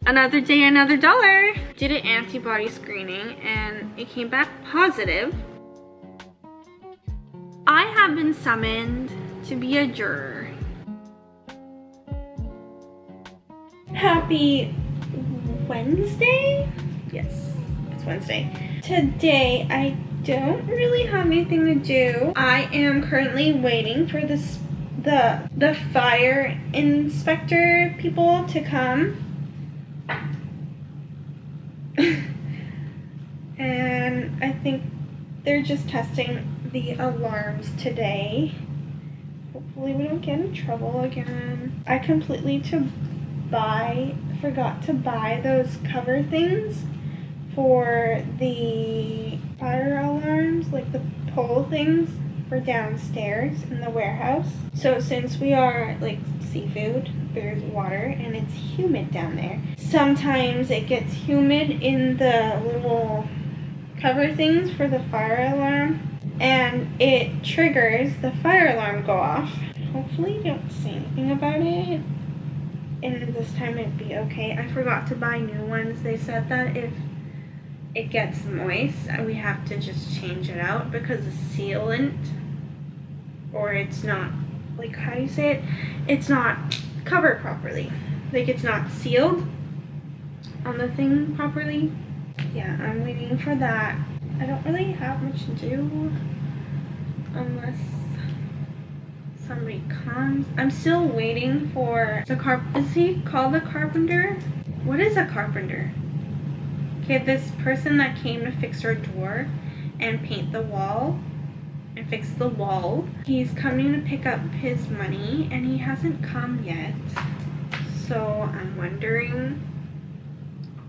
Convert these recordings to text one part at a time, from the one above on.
Another day, another dollar. Did an antibody screening and it came back positive. I have been summoned to be a juror. Happy Wednesday? Yes, it's Wednesday. Today, I don't really have anything to do. I am currently waiting for the fire inspector people to come. And I think they're just testing the alarms today. Hopefully we don't get in trouble again. I completely forgot to buy those cover things for the fire alarms, like the pole things for downstairs in the warehouse. So since we are like seafood, there's water and it's humid down there. Sometimes it gets humid in the little cover things for the fire alarm and it triggers the fire alarm go off. Hopefully you don't say anything about it and this time it'd be okay. I forgot to buy new ones. They said that if it gets moist, we have to just change it out because the sealant, or it's not, like, how do you say it? It's not covered properly. Like, it's not sealed on the thing properly. Yeah, I'm waiting for that. I don't really have much to do unless somebody comes. I'm still waiting for the is he called a carpenter? What is a carpenter? Okay, this person that came to fix our door and paint the wall and fix the wall, he's coming to pick up his money and he hasn't come yet. So I'm wondering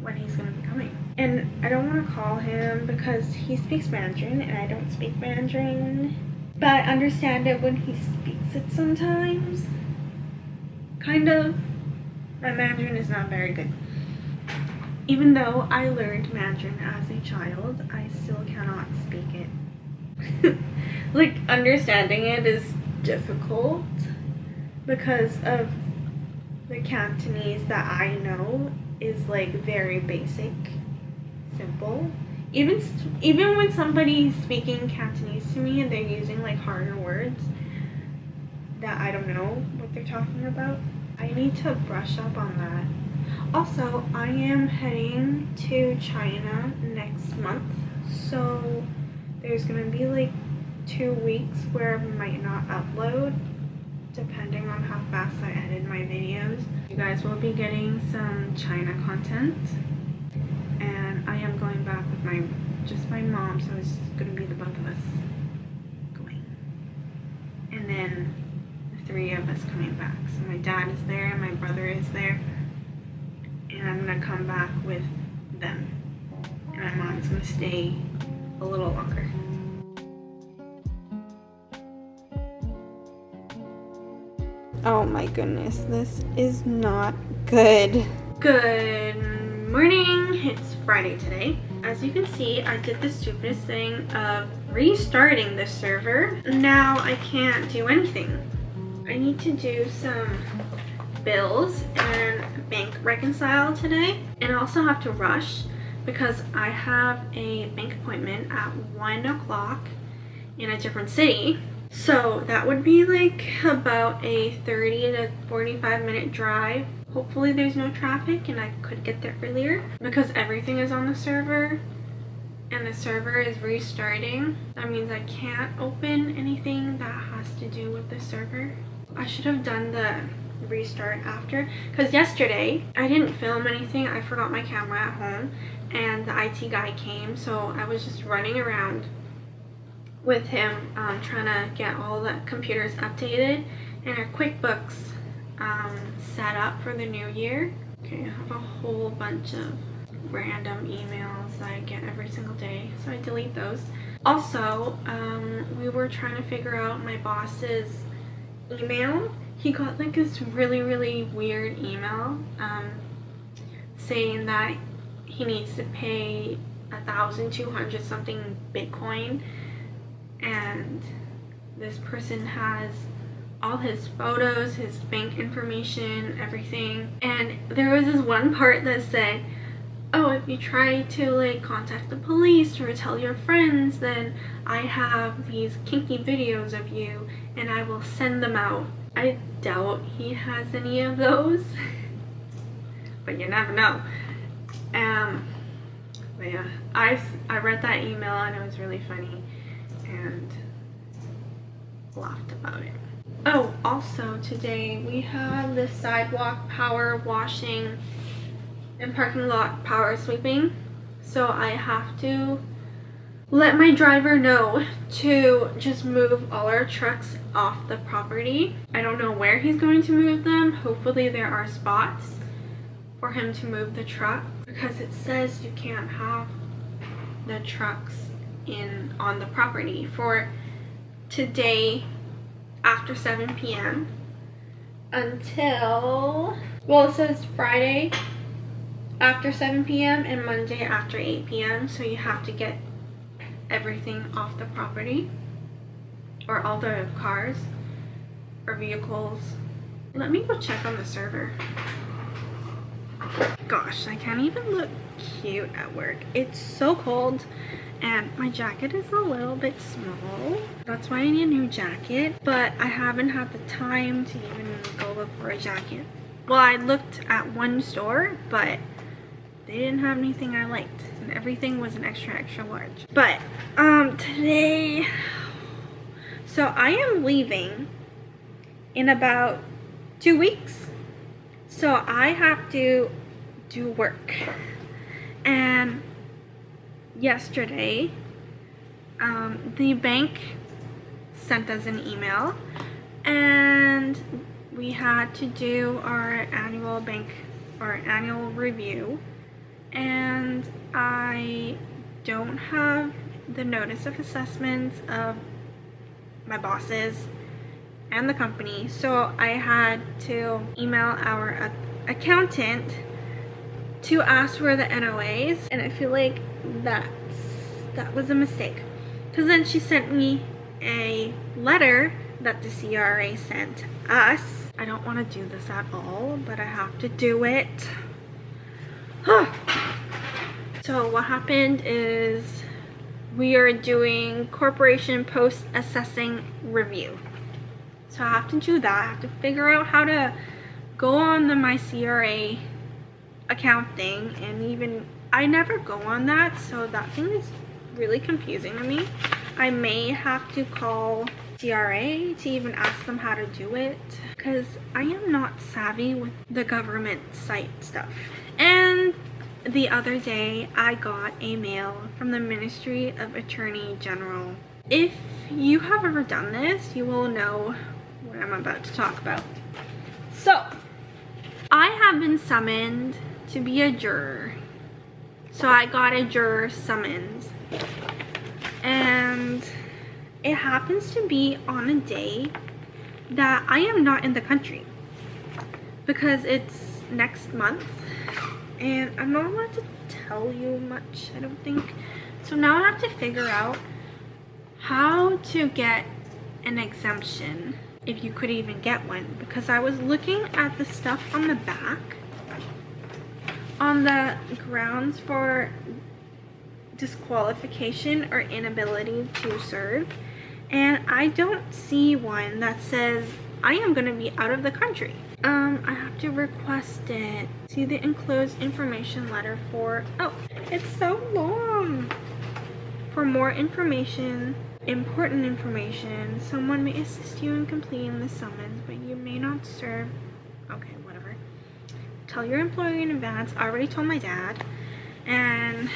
when he's gonna be coming. And I don't want to call him because he speaks Mandarin and I don't speak Mandarin. But I understand it when he speaks it sometimes. Kind of. My Mandarin is not very good. Even though I learned Mandarin as a child, I still cannot speak it. Like, understanding it is difficult because of the Cantonese that I know is like very basic, simple. Even when somebody's speaking Cantonese to me and they're using like harder words that I don't know what they're talking about, I need to brush up on that. Also, I am heading to China next month, so there's gonna be like 2 weeks where I might not upload, depending on how fast I edit my videos. You guys will be getting some China content, and I am going back with just my mom, so it's gonna be the both of us going, and then the 3 of us coming back. So my dad is there, and my brother is there. And I'm gonna come back with them. And my mom's gonna stay a little longer. Oh my goodness, this is not good. Good morning, it's Friday today. As you can see, I did the stupidest thing of restarting the server. Now I can't do anything. I need to do some bills and bank reconcile today, and I also have to rush because I have a bank appointment at 1 o'clock in a different city. So that would be like about a 30 to 45 minute drive. Hopefully there's no traffic and I could get there earlier because everything is on the server and the server is restarting. That means I can't open anything that has to do with the server. I should have done the restart after, because yesterday I didn't film anything. I forgot my camera at home and the IT guy came, so I was just running around with him trying to get all the computers updated and our QuickBooks set up for the new year. Okay, I have a whole bunch of random emails that I get every single day, so I delete those. Also, we were trying to figure out my boss's email. He got like this really weird email saying that he needs to pay 1,200 something Bitcoin, and this person has all his photos, his bank information, everything. And there was this one part that said, oh, if you try to like contact the police or tell your friends, then I have these kinky videos of you and I will send them out. I doubt he has any of those, but you never know. But yeah, I read that email and it was really funny and laughed about it. Oh, also today we have the sidewalk power washing and parking lot power sweeping. So I have to let my driver know to just move all our trucks off the property. I don't know where he's going to move them. Hopefully there are spots for him to move the truck, because it says you can't have the trucks on the property for today after 7 p.m. until, well, it says Friday after 7 p.m. and Monday after 8 p.m. So you have to get everything off the property, or all the cars or vehicles. Let me go check on the server. Gosh, I can't even look cute at work. It's so cold and my jacket is a little bit small. That's why I need a new jacket, but I haven't had the time to even go look for a jacket. Well, I looked at one store, but they didn't have anything I liked, and everything was an extra large. But today, so I am leaving in about 2 weeks, so I have to do work. And yesterday the bank sent us an email and we had to do our annual review, and I don't have the notice of assessments of my bosses and the company, so I had to email our accountant to ask for the NOAs, and I feel like that was a mistake, because then she sent me a letter that the CRA sent us. I don't want to do this at all, but I have to do it. So what happened is we are doing corporation post-assessing review. So I have to do that. I have to figure out how to go on my CRA account thing, and even I never go on that, so that thing is really confusing to me. I may have to call CRA to even ask them how to do it, because I am not savvy with the government site stuff. And the other day I got a mail from the Ministry of Attorney General. If you have ever done this, you will know what I'm about to talk about. So I have been summoned to be a juror. So I got a juror summons, and it happens to be on a day that I am not in the country, because it's next month and I'm not allowed to tell you much, I don't think. So now I have to figure out how to get an exemption, if you could even get one, because I was looking at the stuff on the back on the grounds for disqualification or inability to serve, and I don't see one that says I am going to be out of the country. I have to request it. See the enclosed information letter for, oh, it's so long. For more information, important information, someone may assist you in completing the summons, but you may not serve. Okay, whatever. Tell your employer in advance. I already told my dad, and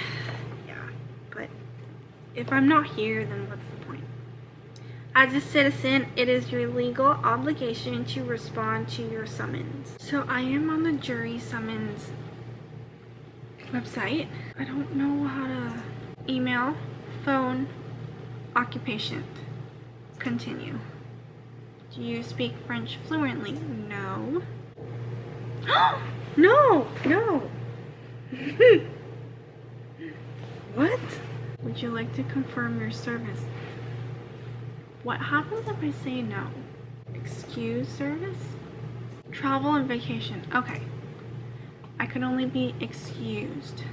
yeah, but if I'm not here, then what's the point? As a citizen, it is your legal obligation to respond to your summons. So I am on the jury summons website. I don't know how to email, phone, occupation. Continue. Do you speak French fluently? No. No, no. What? Would you like to confirm your service? What happens if I say no? Excuse service? Travel and vacation. Okay. I could only be excused.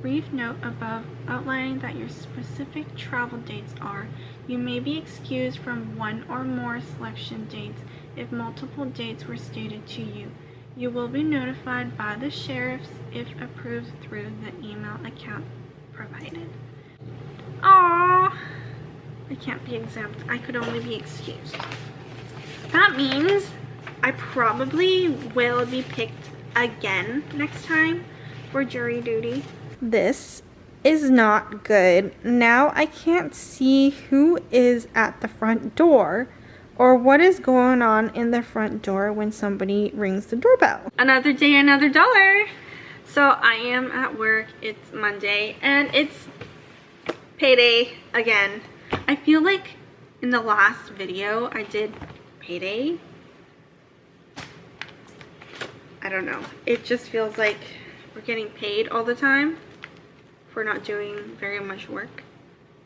Brief note above outlining that your specific travel dates are. You may be excused from one or more selection dates if multiple dates were stated to you. You will be notified by the sheriffs if approved through the email account provided. Aww! I can't be exempt. I could only be excused. That means I probably will be picked again next time for jury duty. This is not good. Now I can't see who is at the front door or what is going on in the front door when somebody rings the doorbell. Another day, another dollar. So I am at work. It's Monday and it's payday again. I feel like in the last video I did payday. I don't know. It just feels like we're getting paid all the time for not doing very much work.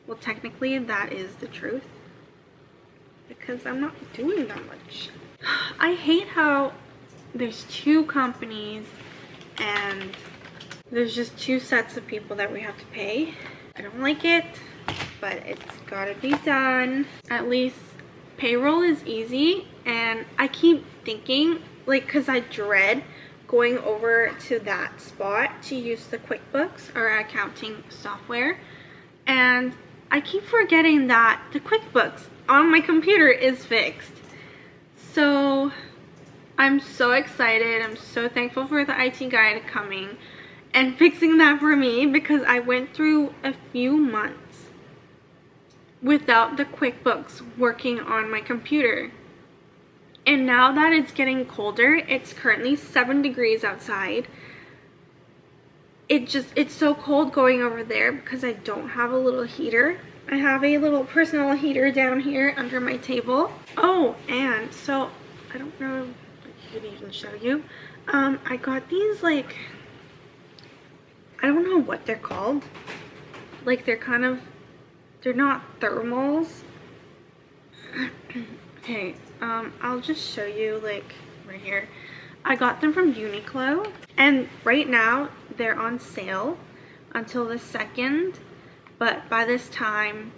Well, technically that is the truth because I'm not doing that much. I hate how there's two companies and there's just two sets of people that we have to pay. I don't like it, but it's gotta be done. At least payroll is easy, and I keep thinking, like, because I dread going over to that spot to use the QuickBooks or accounting software, and I keep forgetting that the QuickBooks on my computer is fixed. So I'm so excited. I'm so thankful for the IT guy coming and fixing that for me, because I went through a few months without the QuickBooks working on my computer. And now that it's getting colder, it's currently 7 degrees outside. It's so cold going over there because I don't have a little heater. I have a little personal heater down here under my table. Oh, and so I don't know if I could even show you. I got these, like, I don't know what they're called. Like, they're not thermals. Okay, I'll just show you, like, right here. I got them from Uniqlo, and right now they're on sale until the 2nd, but by the time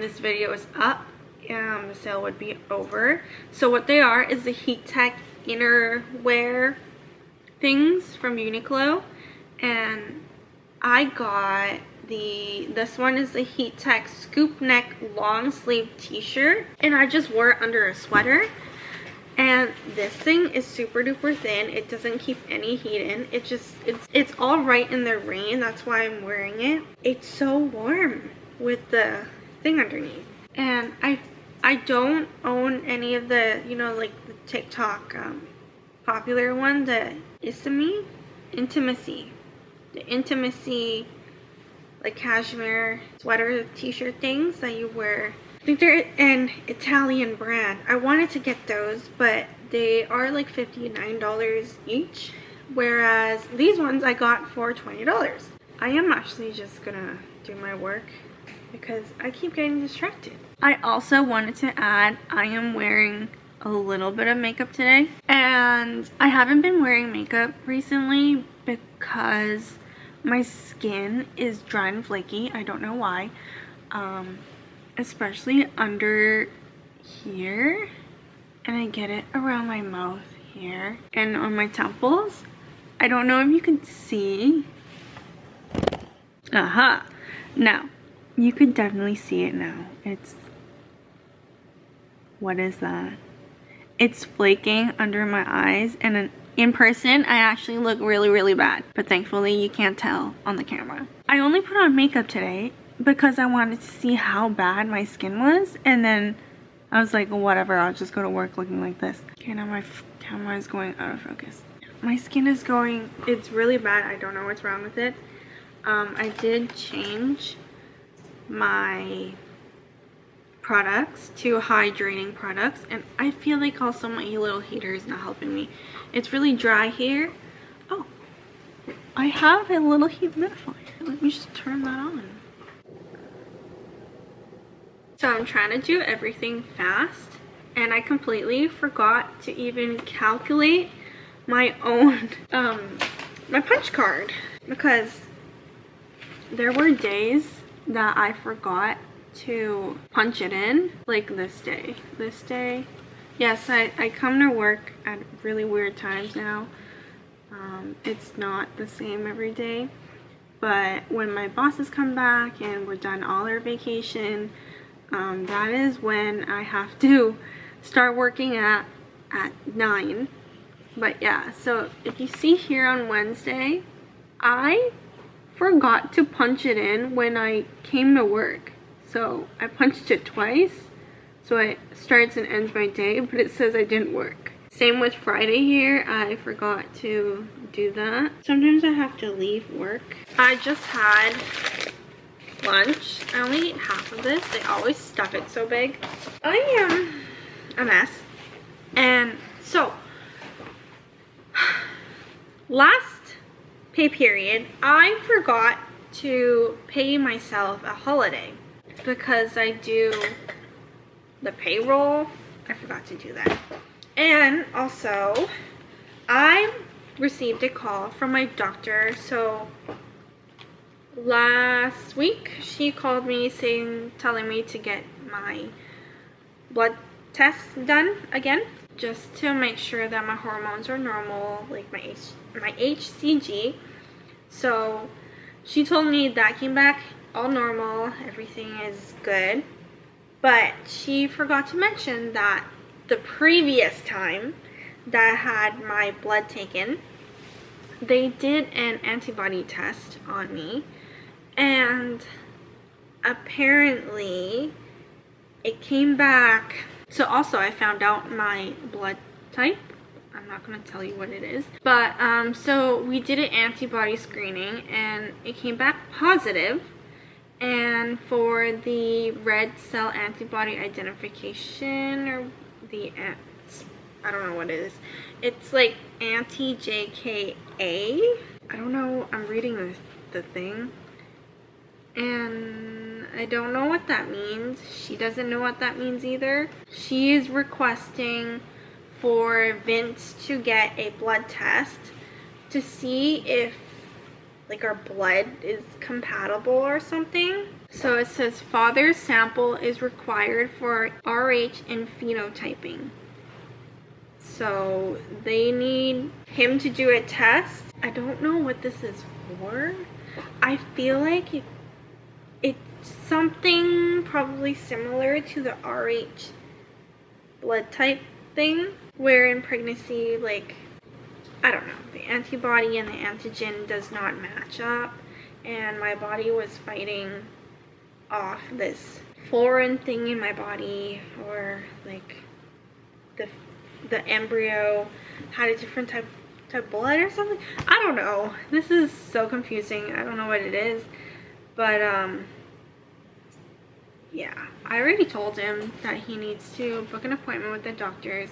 this video is up, the sale would be over. So what they are is the Heat Tech inner wear things from Uniqlo, and I got this one is the Heat Tech scoop neck long sleeve t-shirt, and I just wore it under a sweater. And this thing is super duper thin. It doesn't keep any heat in. It's all right in the rain. That's why I'm wearing it. It's so warm with the thing underneath. And I don't own any of the, you know, like the TikTok popular one, the intimacy, like cashmere sweater t-shirt things that you wear. I think they're an Italian brand. I wanted to get those, but they are like $59 each, whereas these ones I got for $20. I am actually just gonna do my work because I keep getting distracted. I also wanted to add, I am wearing a little bit of makeup today, and I haven't been wearing makeup recently because my skin is dry and flaky. I don't know why. Especially under here, and I get it around my mouth here and on my temples. I don't know if you can see. Aha! Now, you could definitely see it now. What is that? It's flaking under my eyes, and in person, I actually look really, really bad. But thankfully, you can't tell on the camera. I only put on makeup today because I wanted to see how bad my skin was, and then I was like, whatever, I'll just go to work looking like this. Okay, now my camera is going out of focus. My skin is going, it's really bad. I don't know what's wrong with it. I did change my products to hydrating products, and I feel like also my little heater is not helping me. It's really dry here. Oh, I have a little humidifier. Let me just turn that on. So I'm trying to do everything fast and I completely forgot to even calculate my own my punch card, because there were days that I forgot to punch it in, like this day. Yes, I come to work at really weird times now. It's not the same every day, but when my bosses come back and we're done all our vacation, that is when I have to start working at 9. But yeah, so if you see here on Wednesday, I forgot to punch it in when I came to work. So I punched it twice, so it starts and ends my day, but it says I didn't work. Same with Friday here, I forgot to do that. Sometimes I have to leave work. I just had lunch. I only ate half of this. They always stuff it so big. I am a mess. And so, last pay period, I forgot to pay myself a holiday because I do the payroll. I forgot to do that. And also, I received a call from my doctor. So last week she called me telling me to get my blood test done again, just to make sure that my hormones are normal, like my HCG. So she told me that came back all normal, everything is good. But she forgot to mention that the previous time that I had my blood taken, they did an antibody test on me, and apparently it came back. So also I found out my blood type. I'm not going to tell you what it is, but so we did an antibody screening and it came back positive. And for the red cell antibody identification, or I don't know what it is. It's like anti-jka. I don't know. I'm reading the thing, and I don't know what that means. She doesn't know what that means either. She is requesting for Vince to get a blood test to see if like our blood is compatible or something. So it says father's sample is required for RH and phenotyping. So they need him to do a test. I don't know what this is for. I feel like it's something probably similar to the RH blood type thing, where in pregnancy, like, I don't know, the antibody and the antigen does not match up, and my body was fighting off this foreign thing in my body, or like the embryo had a different type of blood or something. I don't know. This is so confusing. I don't know what it is, but yeah, I already told him that he needs to book an appointment with the doctors.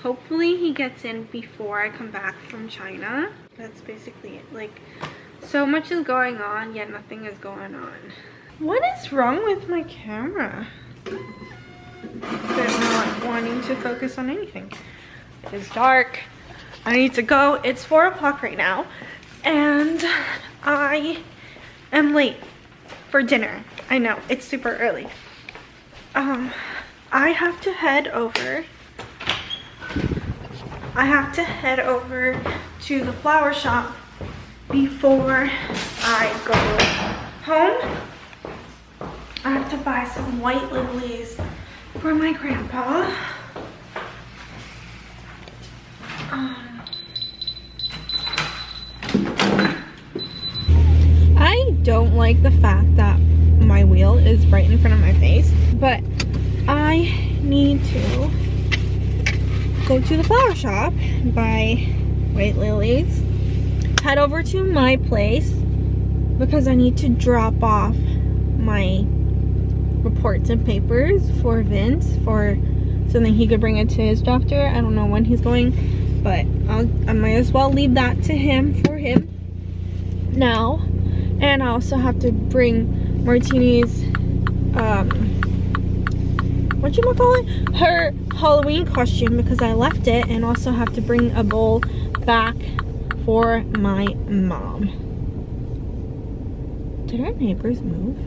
Hopefully he gets in before I come back from China. That's basically it. Like, so much is going on, yet nothing is going on. What is wrong with my camera? They're not wanting to focus on anything. It is dark. I need to go. It's 4 o'clock right now, and I am late for dinner. I know, it's super early. I have to head over to the flower shop before I go home. I have to buy some white lilies for my grandpa. I don't like the fact that my wheel is right in front of my face, but I need to go to the flower shop, buy white lilies, head over to my place because I need to drop off my reports and papers for Vince for something he could bring it to his doctor. I don't know when he's going, but I might as well leave that to him for him now. And I also have to bring Martini's whatchamacallit, her Halloween costume because I left it, and also have to bring a bowl back for my mom. Did our neighbors move?